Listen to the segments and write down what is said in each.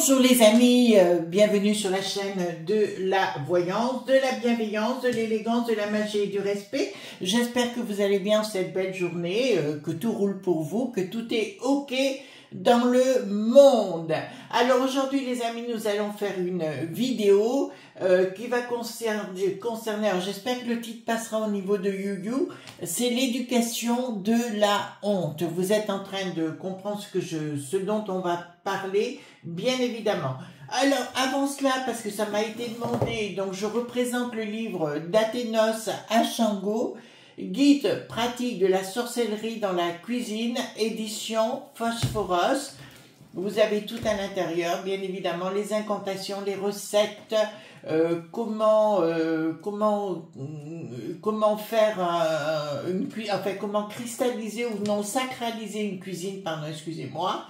Bonjour les amis, bienvenue sur la chaîne de la voyance, de la bienveillance, de l'élégance, de la magie et du respect. J'espère que vous allez bien cette belle journée, que tout roule pour vous, que tout est ok dans le monde. Alors aujourd'hui les amis, nous allons faire une vidéo qui va concerner, alors j'espère que le titre passera au niveau de YouYou, c'est l'éducation de la honte. Vous êtes en train de comprendre ce dont on va parler, bien évidemment. Alors avant cela, parce que ça m'a été demandé, donc je représente le livre d'Athénos Achango, Guide pratique de la sorcellerie dans la cuisine, édition Phosphoros. Vous avez tout à l'intérieur, bien évidemment, les incantations, les recettes, comment faire comment cristalliser ou non sacraliser une cuisine, pardon, excusez-moi.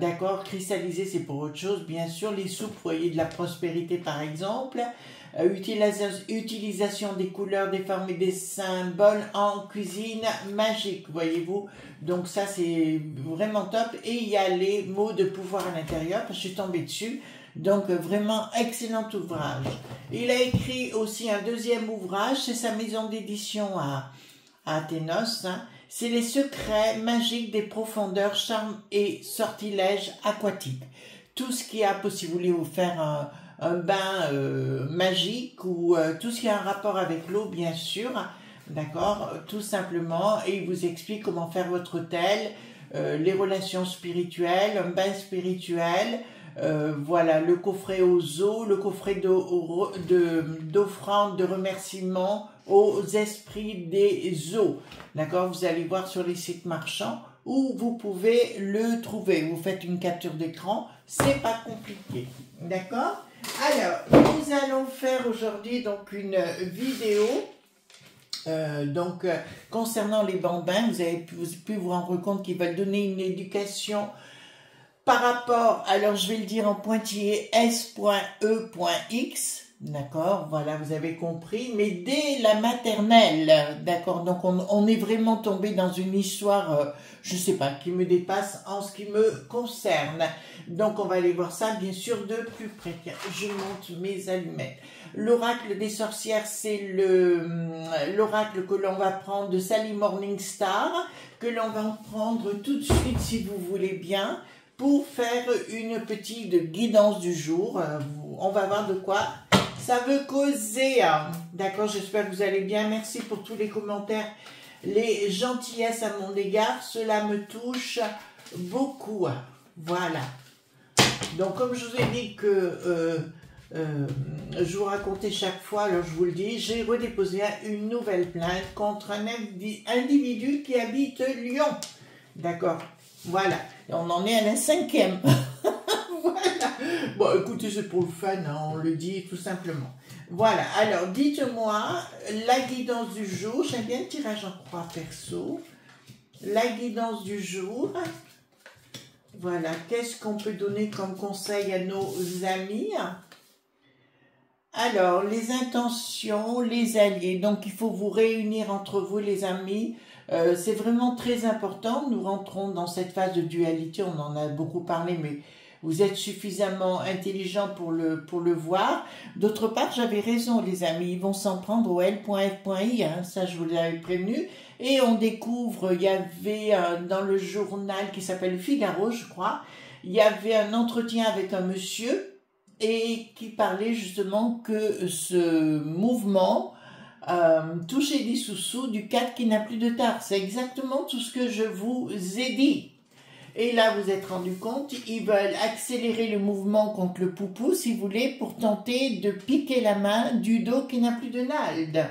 D'accord, cristalliser c'est pour autre chose, bien sûr, les soupes, voyez, de la prospérité par exemple. Utilisation des couleurs, des formes et des symboles en cuisine magique, voyez-vous. Donc ça c'est vraiment top. Et il y a les mots de pouvoir à l'intérieur, parce que je suis tombée dessus. Donc vraiment excellent ouvrage. Il a écrit aussi un deuxième ouvrage, c'est sa maison d'édition à Athénos. Hein. C'est les secrets magiques des profondeurs, charmes et sortilèges aquatiques. Tout ce qui a, si vous voulez vous faire un bain magique ou tout ce qui a un rapport avec l'eau, bien sûr, d'accord, tout simplement, et il vous explique comment faire votre hôtel, les relations spirituelles, un bain spirituel, voilà, le coffret aux eaux, le coffret d'offrandes, de remerciements aux esprits des eaux, d'accord, vous allez voir sur les sites marchands où vous pouvez le trouver, vous faites une capture d'écran, c'est pas compliqué, d'accord. Alors, nous allons faire aujourd'hui donc une vidéo concernant les bambins. Vous avez pu vous rendre compte qu'ils veulent donner une éducation par rapport, alors je vais le dire en pointillé, S.E.X, d'accord, voilà, vous avez compris, mais dès la maternelle, d'accord, donc on est vraiment tombé dans une histoire, je sais pas, qui me dépasse en ce qui me concerne. Donc on va aller voir ça, bien sûr, de plus près. Je monte mes allumettes. L'oracle des sorcières, c'est l'oracle que l'on va prendre de Sally Morningstar, que l'on va prendre tout de suite, si vous voulez bien, pour faire une petite guidance du jour. On va voir de quoi ça veut causer. D'accord, j'espère que vous allez bien. Merci pour tous les commentaires, les gentillesses à mon égard. Cela me touche beaucoup. Voilà. Donc, comme je vous ai dit que je vous racontais chaque fois, alors je vous le dis, j'ai redéposé une nouvelle plainte contre un individu qui habite Lyon. D'accord. Voilà, et on en est à la 5e. Voilà. Bon, écoutez, c'est pour le fun, hein, on le dit tout simplement. Voilà, alors dites-moi, la guidance du jour, j'aime bien le tirage en croix perso. La guidance du jour. Voilà, qu'est-ce qu'on peut donner comme conseil à nos amis? Alors, les intentions, les alliés. Donc, il faut vous réunir entre vous, les amis. C'est vraiment très important. Nous rentrons dans cette phase de dualité. On en a beaucoup parlé, mais vous êtes suffisamment intelligents pour le voir. D'autre part, j'avais raison, les amis. Ils vont s'en prendre au L.F.I. Hein, ça, je vous l'avais prévenu. Et on découvre, il y avait dans le journal qui s'appelle Figaro, je crois, il y avait un entretien avec un monsieur et qui parlait justement que ce mouvement toucher des sous-sous du cadre qui n'a plus de tard. C'est exactement tout ce que je vous ai dit. Et là, vous êtes rendu compte, ils veulent accélérer le mouvement contre le poupou, si vous voulez, pour tenter de piquer la main du dos qui n'a plus de nalde.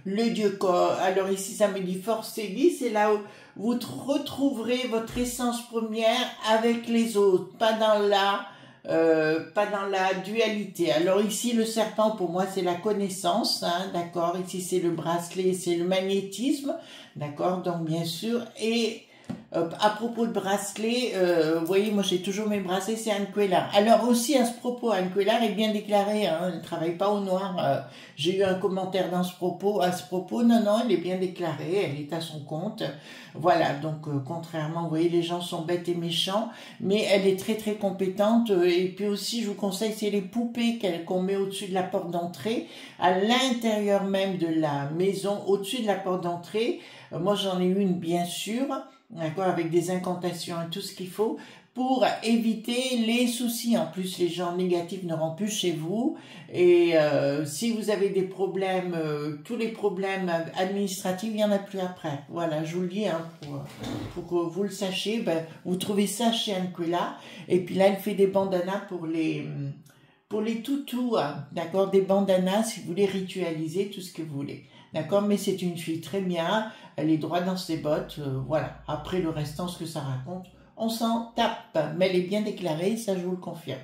Le dieu corps, alors ici ça me dit force et vie, c'est là où vous retrouverez votre essence première avec les autres, pas dans la dualité. Alors ici le serpent pour moi c'est la connaissance, hein, d'accord, ici c'est le bracelet, c'est le magnétisme, d'accord, donc bien sûr, et À propos de bracelets, vous voyez, moi j'ai toujours mes bracelets, c'est Anne Cuéllar. Alors aussi à ce propos, Anne Cuéllar est bien déclarée, hein, elle ne travaille pas au noir. J'ai eu un commentaire à ce propos, non, non, elle est bien déclarée, elle est à son compte. Voilà, donc contrairement, vous voyez, les gens sont bêtes et méchants, mais elle est très très compétente. Et puis aussi, je vous conseille, c'est les poupées qu'on met au-dessus de la porte d'entrée, à l'intérieur même de la maison, au-dessus de la porte d'entrée. Moi j'en ai une bien sûr, d'accord, avec des incantations et tout ce qu'il faut pour éviter les soucis. En plus, les gens négatifs ne rentrent plus chez vous. Et si vous avez des problèmes, tous les problèmes administratifs, il n'y en a plus après. Voilà, je vous le dis, hein, pour que vous le sachiez. Ben, vous trouvez ça chez Anne Cuéllar. Et puis là, elle fait des bandanas pour les toutous, hein, d'accord, des bandanas si vous voulez ritualiser tout ce que vous voulez. D'accord, mais c'est une fille très bien, elle est droite dans ses bottes, voilà. Après le restant, ce que ça raconte, on s'en tape, mais elle est bien déclarée, ça je vous le confirme.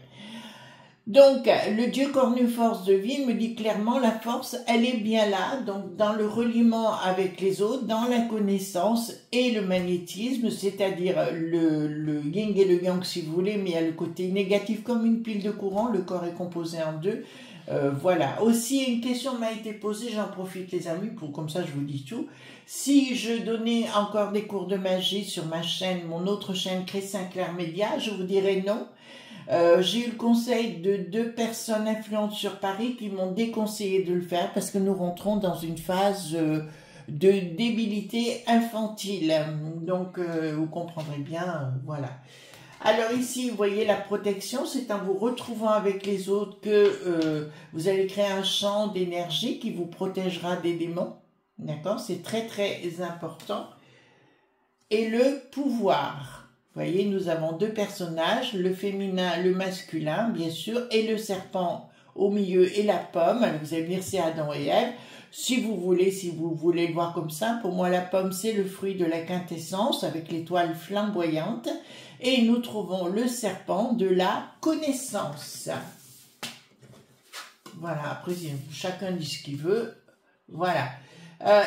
Donc, le dieu cornu force de vie me dit clairement, la force, elle est bien là, donc dans le reliement avec les autres, dans la connaissance et le magnétisme, c'est-à-dire le yin et le yang si vous voulez, mais il y a le côté négatif comme une pile de courant, le corps est composé en deux. Voilà. Aussi, une question m'a été posée, j'en profite les amis, comme ça je vous dis tout. Si je donnais encore des cours de magie sur ma chaîne, mon autre chaîne Christ Sinclair Média, je vous dirais non. J'ai eu le conseil de 2 personnes influentes sur Paris qui m'ont déconseillé de le faire parce que nous rentrons dans une phase de débilité infantile. Donc, vous comprendrez bien, voilà. Alors ici, vous voyez la protection, c'est en vous retrouvant avec les autres que vous allez créer un champ d'énergie qui vous protégera des démons. D'accord? C'est très très important. Et le pouvoir. Vous voyez, nous avons 2 personnages, le féminin, le masculin, bien sûr, et le serpent au milieu et la pomme. Alors, vous allez me dire, c'est Adam et Ève. Si vous voulez le voir comme ça, pour moi, la pomme, c'est le fruit de la quintessence avec l'étoile flamboyante. Et nous trouvons le serpent de la connaissance. Voilà, après, chacun dit ce qu'il veut. Voilà.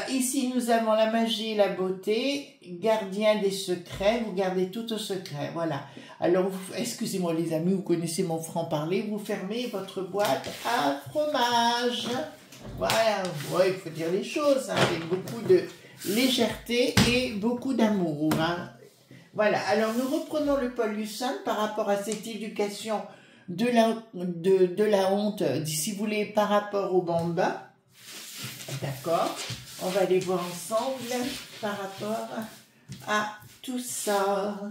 Ici, nous avons la magie et la beauté, gardien des secrets, vous gardez tout au secret, voilà. Alors, excusez-moi les amis, vous connaissez mon franc-parler, vous fermez votre boîte à fromage. Voilà, ouais, il faut dire les choses, hein, avec beaucoup de légèreté et beaucoup d'amour. Hein. Voilà, alors nous reprenons le Paul Husson par rapport à cette éducation de la honte, si vous voulez, par rapport au bamba. D'accord, on va les voir ensemble par rapport à tout ça.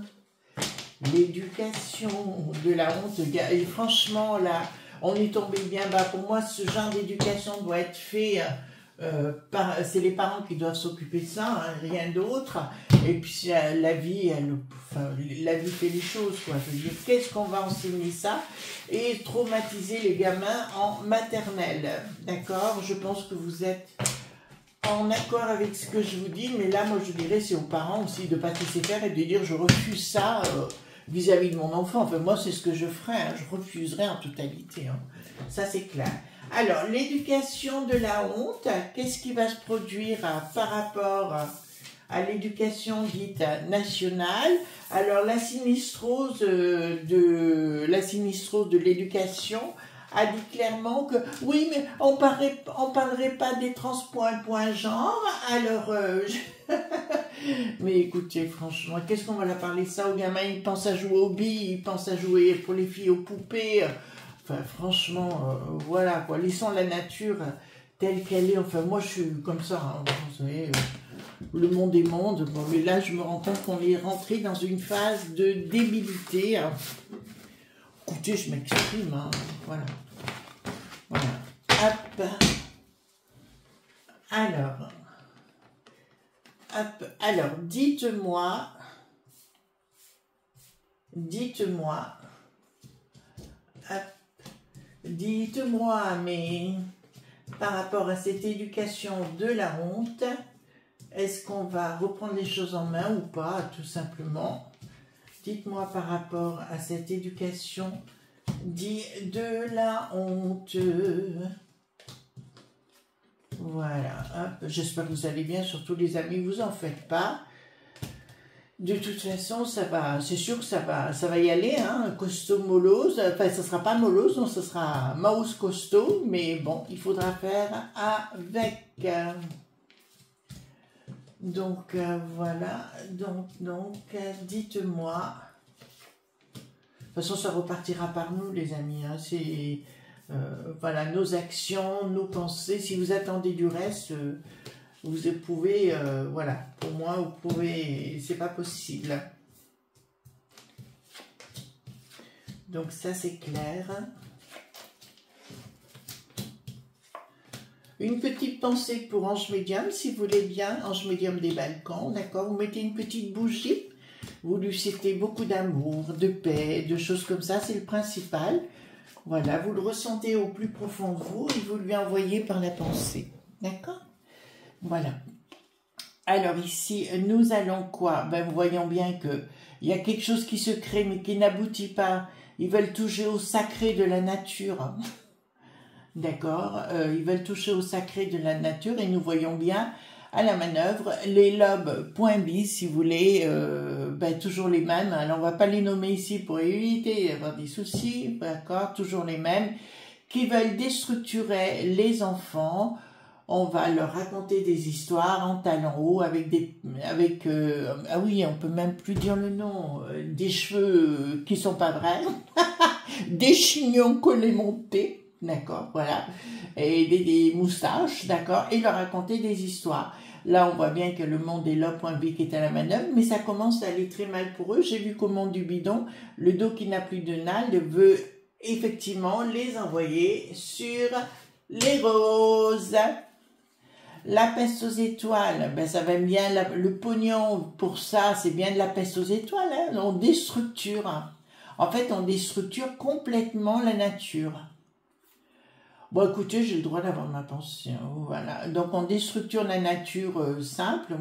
L'éducation de la honte. Et franchement, là, on est tombé bien bas. Pour moi, ce genre d'éducation doit être fait c'est les parents qui doivent s'occuper de ça, hein, rien d'autre. Et puis la vie, la vie fait les choses, quoi. Je veux dire, qu'est-ce qu'on va enseigner ça et traumatiser les gamins en maternelle, d'accord? Je pense que vous êtes en accord avec ce que je vous dis, mais là, moi, je dirais, c'est aux parents aussi de ne pas laisser faire et de dire, je refuse ça vis-à-vis de mon enfant. Enfin, moi, c'est ce que je ferais, hein, je refuserais en totalité. Hein. Ça, c'est clair. Alors, l'éducation de la honte, qu'est-ce qui va se produire par rapport à l'éducation dite nationale? Alors, la sinistrose de l'éducation a dit clairement que oui, mais on parlerait pas des trans genre. Alors, mais écoutez, franchement, qu'est-ce qu'on va leur parler ça aux gamins? Ils pensent à jouer aux billes, ils pensent à jouer pour les filles aux poupées. Enfin, franchement, voilà, quoi. Laissons la nature telle qu'elle est. Enfin, moi, je suis comme ça. Hein. Vous savez, le monde est monde. Bon, mais là, je me rends compte qu'on est rentré dans une phase de débilité. Hein. Écoutez, je m'exprime. Hein. Voilà. Voilà. Hop. Alors. Hop. Alors, dites-moi. Hop. Dites-moi, mais par rapport à cette éducation de la honte, est-ce qu'on va reprendre les choses en main ou pas, tout simplement? Dites-moi par rapport à cette éducation dite de la honte. Voilà, j'espère que vous allez bien, surtout les amis, vous en faites pas. De toute façon, ça va, c'est sûr que ça va y aller, hein, costaud molose, enfin, ça sera pas molose, non, ça sera mouse costaud, mais bon, il faudra faire avec. Donc, voilà, donc, dites-moi. De toute façon, ça repartira par nous, les amis, hein, c'est, voilà, nos actions, nos pensées, si vous attendez du reste, vous pouvez, voilà, pour moi, vous pouvez, c'est pas possible. Donc ça, c'est clair. Une petite pensée pour Ange Médium, si vous voulez bien, Ange Médium des balcons, d'accord? Vous mettez une petite bougie, vous lui souhaitez beaucoup d'amour, de paix, de choses comme ça, c'est le principal. Voilà, vous le ressentez au plus profond de vous et vous lui envoyez par la pensée, d'accord? Voilà. Alors ici, nous allons quoi? Ben, voyons bien que il y a quelque chose qui se crée mais qui n'aboutit pas. Ils veulent toucher au sacré de la nature. D'accord? Ils veulent toucher au sacré de la nature et nous voyons bien à la manœuvre les lobes point bis, si vous voulez, ben, toujours les mêmes. Alors on va pas les nommer ici pour éviter d'avoir des soucis, d'accord? Toujours les mêmes qui veulent déstructurer les enfants. On va leur raconter des histoires en talons hauts avec ah oui, on peut même plus dire le nom, des cheveux qui sont pas vrais, des chignons collés montés, d'accord, voilà, et des moustaches, d'accord, et leur raconter des histoires. Là, on voit bien que le monde est là, point B qui est à la manœuvre, mais ça commence à aller très mal pour eux. J'ai vu qu'au monde du bidon, le dos qui n'a plus de nalde veut effectivement les envoyer sur les roses. La peste aux étoiles, ben ça va bien, le pognon pour ça, c'est bien de la peste aux étoiles, hein, on déstructure. En fait, on déstructure complètement la nature. Bon, écoutez, j'ai le droit d'avoir ma pension, voilà. Donc, on déstructure la nature simple,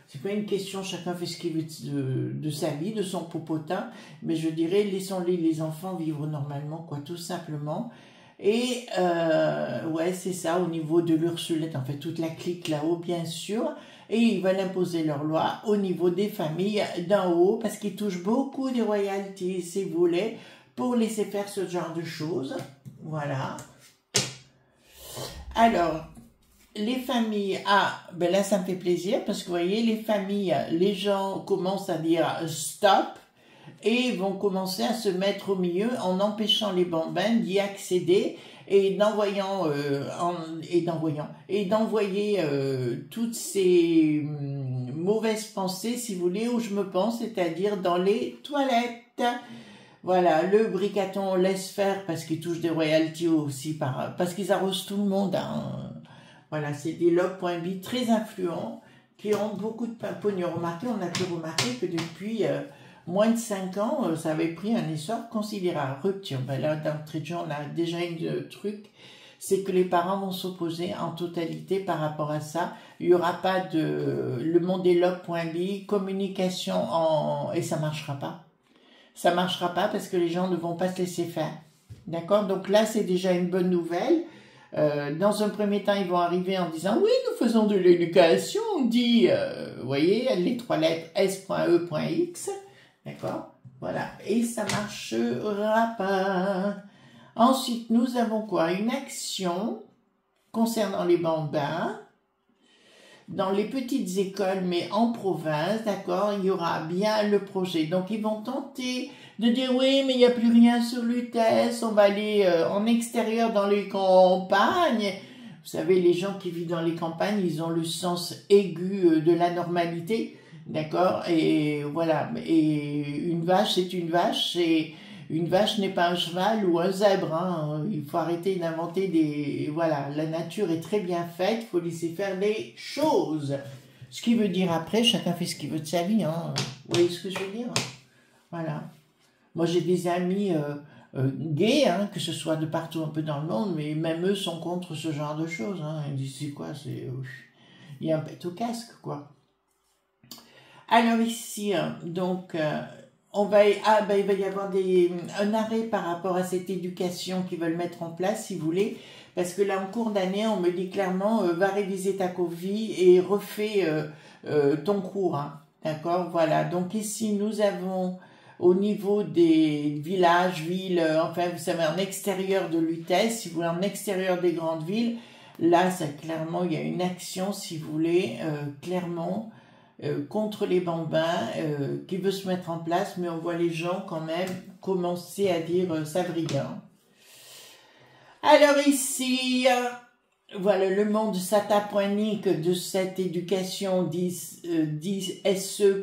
c'est pas une question, chacun fait ce qu'il veut de sa vie, de son popotin, mais je dirais, les enfants vivre normalement, quoi, tout simplement. Et ouais, c'est ça, au niveau de l'Ursulette, en fait, toute la clique là-haut, bien sûr. Et ils veulent imposer leur loi au niveau des familles d'en haut, parce qu'ils touchent beaucoup des royalties, si vous voulez, pour laisser faire ce genre de choses. Voilà. Alors, les familles, ben là, ça me fait plaisir, parce que vous voyez, les familles, les gens commencent à dire stop, et vont commencer à se mettre au milieu en empêchant les bambins d'y accéder et d'envoyer toutes ces mauvaises pensées, si vous voulez, où je me pense, c'est-à-dire dans les toilettes. Voilà, le bricaton laisse faire parce qu'ils touchent des royalties aussi, parce qu'ils arrosent tout le monde. Hein. Voilà, c'est des lobes.b très influents qui ont beaucoup de pognon. Remarquez, on a pu remarquer que depuis moins de 5 ans, ça avait pris un essor considérable. Rupture. Ben là, d'entrée de jeu, on a déjà un truc, c'est que les parents vont s'opposer en totalité par rapport à ça. Il n'y aura pas de le monde est log.b, communication et ça marchera pas. Ça marchera pas parce que les gens ne vont pas se laisser faire. D'accord? Donc là, c'est déjà une bonne nouvelle. Dans un premier temps, ils vont arriver en disant « Oui, nous faisons de l'éducation. » On dit, vous voyez, les 3 lettres S.E.X. D'accord? Voilà. Et ça marchera pas. Ensuite, nous avons quoi? Une action concernant les bambins. Dans les petites écoles, mais en province, d'accord, il y aura bien le projet. Donc, ils vont tenter de dire, oui, mais il n'y a plus rien sur l'UTS, on va aller en extérieur dans les campagnes. Vous savez, les gens qui vivent dans les campagnes, ils ont le sens aigu de la normalité, d'accord? Et voilà, et une vache, c'est une vache, et une vache n'est pas un cheval ou un zèbre, hein. Il faut arrêter d'inventer des... Voilà, la nature est très bien faite, il faut laisser faire les choses. Ce qui veut dire après, chacun fait ce qu'il veut de sa vie, hein. Vous voyez ce que je veux dire? Voilà. Moi, j'ai des amis gays, hein, que ce soit de partout un peu dans le monde, mais même eux sont contre ce genre de choses. Hein. Ils disent, c'est quoi? Il y a un pet au casque, quoi. Alors ici, donc... il va y avoir un arrêt par rapport à cette éducation qu'ils veulent mettre en place, si vous voulez, parce que là, en cours d'année, on me dit clairement, va réviser ta copie et refais ton cours, hein, D'accord, voilà. Donc ici, nous avons au niveau des villages, villes, enfin, vous savez, en extérieur de l'UTES, si vous voulez, en extérieur des grandes villes, là, ça, clairement, il y a une action, si vous voulez, clairement, contre les bambins, qui veut se mettre en place, mais on voit les gens, quand même, commencer à dire ça brille, hein. Alors ici... voilà, le monde sata.nique de cette éducation SE.XUL,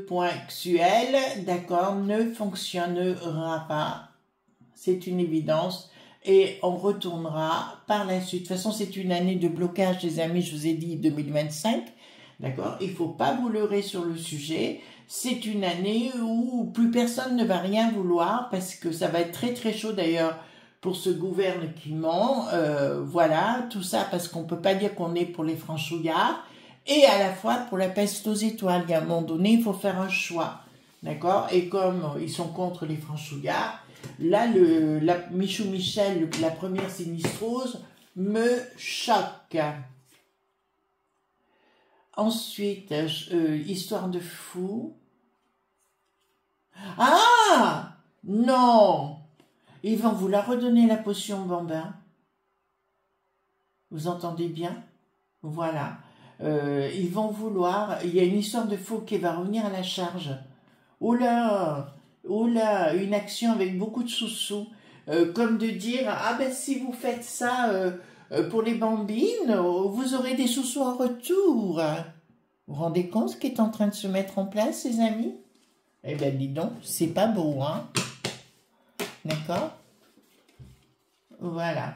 d'accord, ne fonctionnera pas. C'est une évidence. Et on retournera par la suite. De toute façon, c'est une année de blocage, les amis, je vous ai dit 2025. D'accord, il ne faut pas vous leurrer sur le sujet. C'est une année où plus personne ne va rien vouloir parce que ça va être très très chaud d'ailleurs pour ce gouvernement, voilà, tout ça parce qu'on peut pas dire qu'on est pour les franchouillards et à la fois pour la peste aux étoiles. Il y a un moment donné, il faut faire un choix, d'accord? Et comme ils sont contre les franchouillards, là, Michou Michel, la première sinistrose, me choque. Ensuite, histoire de fou. Ah! Non! Ils vont vous la redonner, la potion bambin. Vous entendez bien? Voilà. Ils vont vouloir... Il y a une histoire de faux qui va revenir à la charge. Oula! Oula! Une action avec beaucoup de sous-sous. Comme de dire, ah ben si vous faites ça pour les bambines, vous aurez des sous-sous en retour. Vous vous rendez compte ce qui est en train de se mettre en place, les amis? Eh ben dis donc, c'est pas beau, hein? D'accord? Voilà.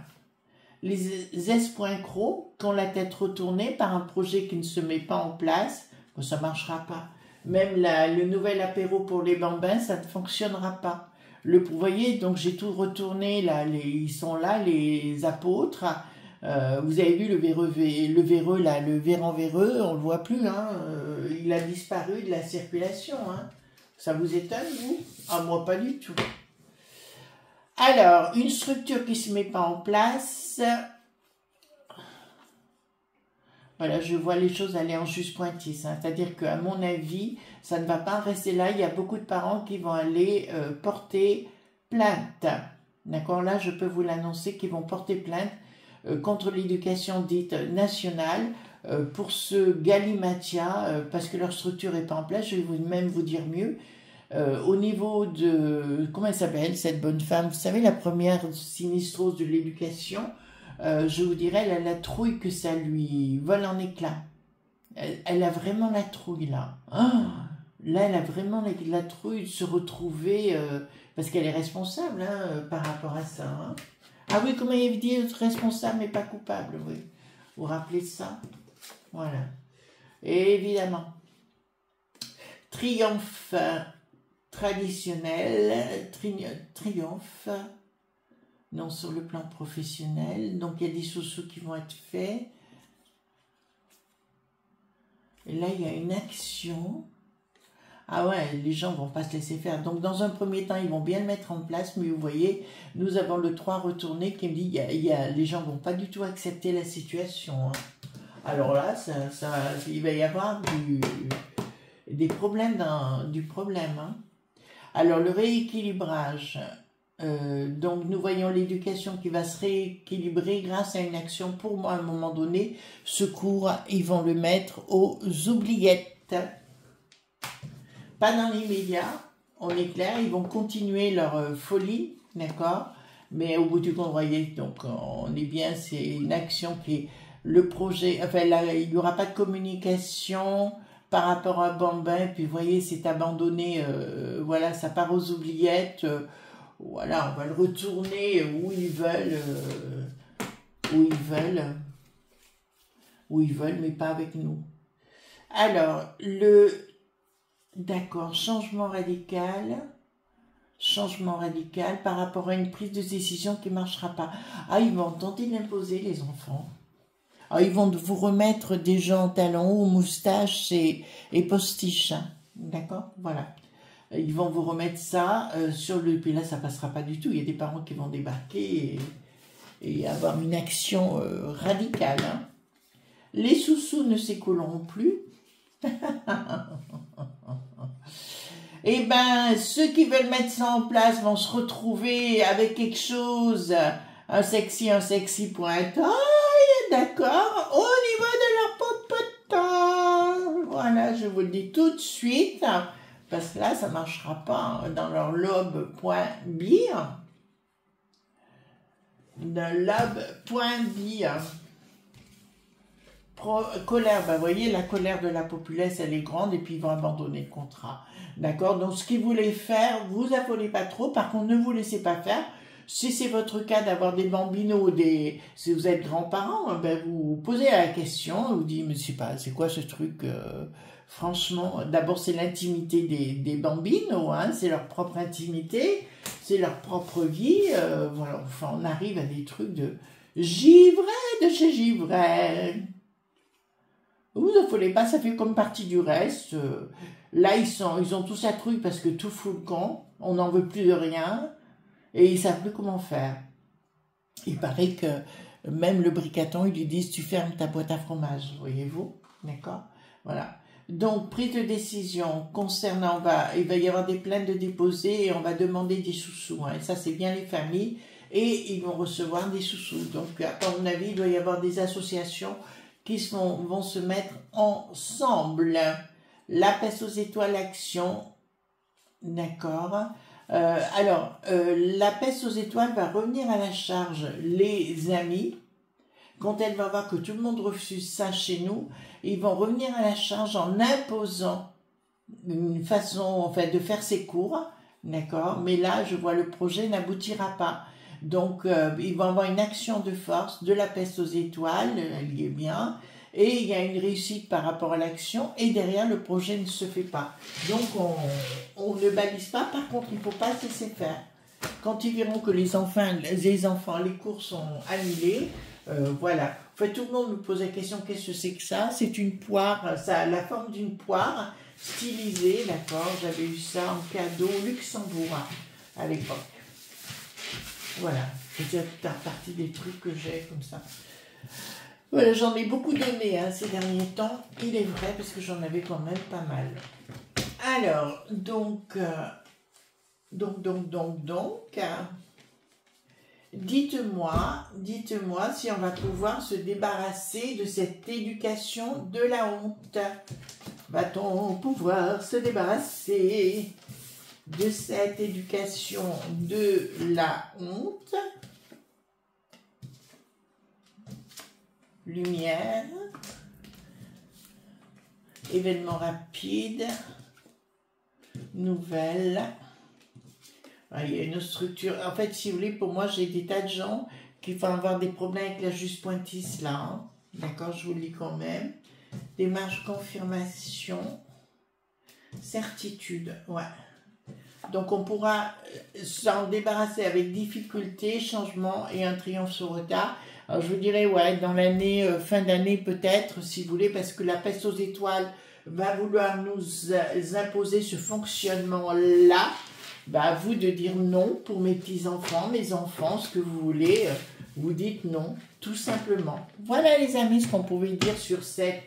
Les espoincrocs qui ont la tête retournée par un projet qui ne se met pas en place, bon, ça ne marchera pas. Même le nouvel apéro pour les bambins, ça ne fonctionnera pas. Vous voyez, donc j'ai tout retourné, là, ils sont là, les apôtres. Vous avez vu le véreux, là, le véran véreux, on ne le voit plus, hein, il a disparu de la circulation, hein. Ça vous étonne, vous? Ah, moi, pas du tout. Alors, une structure qui ne se met pas en place. Voilà, je vois les choses aller en juste pointisse, hein. C'est-à-dire qu'à mon avis, ça ne va pas rester là. Il y a beaucoup de parents qui vont aller porter plainte. D'accord? Là, je peux vous l'annoncer, qu'ils vont porter plainte contre l'éducation dite nationale pour ce galimatia, parce que leur structure n'est pas en place. Je vais même vous dire mieux. Au niveau de... Comment elle s'appelle, cette bonne femme? Vous savez, la première sinistrose de l'éducation, je vous dirais, elle a la trouille que ça lui vole en éclats. Elle a vraiment la trouille, là. Oh, là, elle a vraiment la trouille de se retrouver... parce qu'elle est responsable, hein, par rapport à ça. Hein. Ah oui, comment il dit, être responsable mais pas coupable, oui. Vous vous rappelez de ça? Voilà. Et évidemment, triomphe... traditionnel, triomphe, non, sur le plan professionnel, donc il y a des sous-sous qui vont être faits, et là il y a une action, ah ouais, les gens vont pas se laisser faire, donc dans un premier temps ils vont bien le mettre en place, mais vous voyez, nous avons le 3 retourné qui me dit, les gens vont pas du tout accepter la situation, hein. Alors là, il va y avoir des problèmes, du problème, hein. Alors, le rééquilibrage, donc nous voyons l'éducation qui va se rééquilibrer grâce à une action, pour moi, à un moment donné, secours, ils vont le mettre aux oubliettes. Pas dans l'immédiat, on est clair, ils vont continuer leur folie, d'accord? Mais au bout du compte, vous voyez, donc on est bien, c'est une action qui est le projet, enfin là, il n'y aura pas de communication par rapport à Bambin, puis vous voyez, c'est abandonné, voilà, ça part aux oubliettes, voilà, on va le retourner où ils veulent, mais pas avec nous. Alors, d'accord, changement radical par rapport à une prise de décision qui ne marchera pas. Ah, ils vont tenter d'imposer les enfants. Alors, ils vont vous remettre des gens en talons hauts, moustaches et postiches. Hein. D'accord? Voilà. Ils vont vous remettre ça sur le... Puis là, ça ne passera pas du tout. Il y a des parents qui vont débarquer et avoir une action radicale. Hein. Les sous-sous ne s'écouleront plus. Eh ben, ceux qui veulent mettre ça en place vont se retrouver avec quelque chose, un sexy pointage, d'accord, au niveau de leur popotin. Voilà, je vous le dis tout de suite, parce que là, ça marchera pas dans leur lobe point bire. D'un lobe point bire. Colère, ben, vous voyez, la colère de la populace, elle est grande et puis ils vont abandonner le contrat. D'accord? Donc, ce qu'ils voulaient faire, vous affolez pas trop. Par contre, ne vous laissez pas faire. Si c'est votre cas d'avoir des bambinos, si vous êtes grands-parents, ben, vous posez la question, vous dites, mais c'est quoi ce truc, franchement, d'abord, c'est l'intimité des bambinos, hein, c'est leur propre intimité, c'est leur propre vie, voilà, enfin, on arrive à des trucs de givré de chez givré. Vous affolez pas, ça fait comme partie du reste. Là, ils ont tous un truc parce que tout fout le camp. On n'en veut plus de rien. Et ils savent plus comment faire. Il paraît que même le bricaton, ils lui disent, tu fermes ta boîte à fromage, voyez-vous? D'accord? Voilà. Donc, prise de décision concernant, il va y avoir des plaintes de déposer et on va demander des sous-sous. Hein. Et ça, c'est bien les familles. Et ils vont recevoir des sous-sous. Donc, à mon avis, il doit y avoir des associations qui vont se mettre ensemble. La peste aux étoiles action, d'accord. La peste aux étoiles va revenir à la charge, les amis. Quand elle va voir que tout le monde refuse ça chez nous, ils vont revenir à la charge en imposant une façon, en fait, de faire ses cours, d'accord. Mais là, je vois le projet n'aboutira pas. Donc, ils vont avoir une action de force de la peste aux étoiles, elle y est bien, et il y a une réussite par rapport à l'action, et derrière, le projet ne se fait pas. Donc, on ne balise pas, par contre, il ne faut pas se laisser faire. Quand ils verront que les enfants, les cours sont annulés, voilà. En fait, tout le monde me pose la question, qu'est-ce que c'est que ça? C'est une poire, ça a la forme d'une poire, stylisée, d'accord. J'avais eu ça en cadeau au Luxembourg, à l'époque. Voilà, c'est partie des trucs que j'ai comme ça. Voilà, j'en ai beaucoup donné ces derniers temps, il est vrai, parce que j'en avais quand même pas mal. Alors, donc, dites-moi si on va pouvoir se débarrasser de cette éducation de la honte. Va-t-on pouvoir se débarrasser de cette éducation de la honte? Lumière, événement rapide, nouvelle. Il y a une structure. En fait, si vous voulez, pour moi, j'ai des tas de gens qui vont avoir des problèmes avec la juste pointisse là. Hein. D'accord, je vous le lis quand même. Démarche, confirmation, certitude. Ouais. Donc, on pourra s'en débarrasser avec difficulté, changement et un triomphe sur retard. Alors, je vous dirais, ouais, dans l'année, fin d'année peut-être, si vous voulez, parce que la peste aux étoiles va vouloir nous imposer ce fonctionnement-là. À vous de dire non pour mes petits-enfants, mes enfants, ce que vous voulez, vous dites non, tout simplement. Voilà les amis, ce qu'on pouvait dire sur cette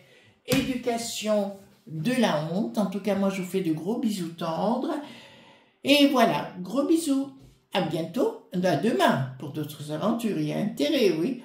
éducation de la honte. En tout cas, moi, je vous fais de gros bisous tendres. Et voilà, gros bisous. À bientôt, à demain, pour d'autres aventures. Il y a intérêt, oui.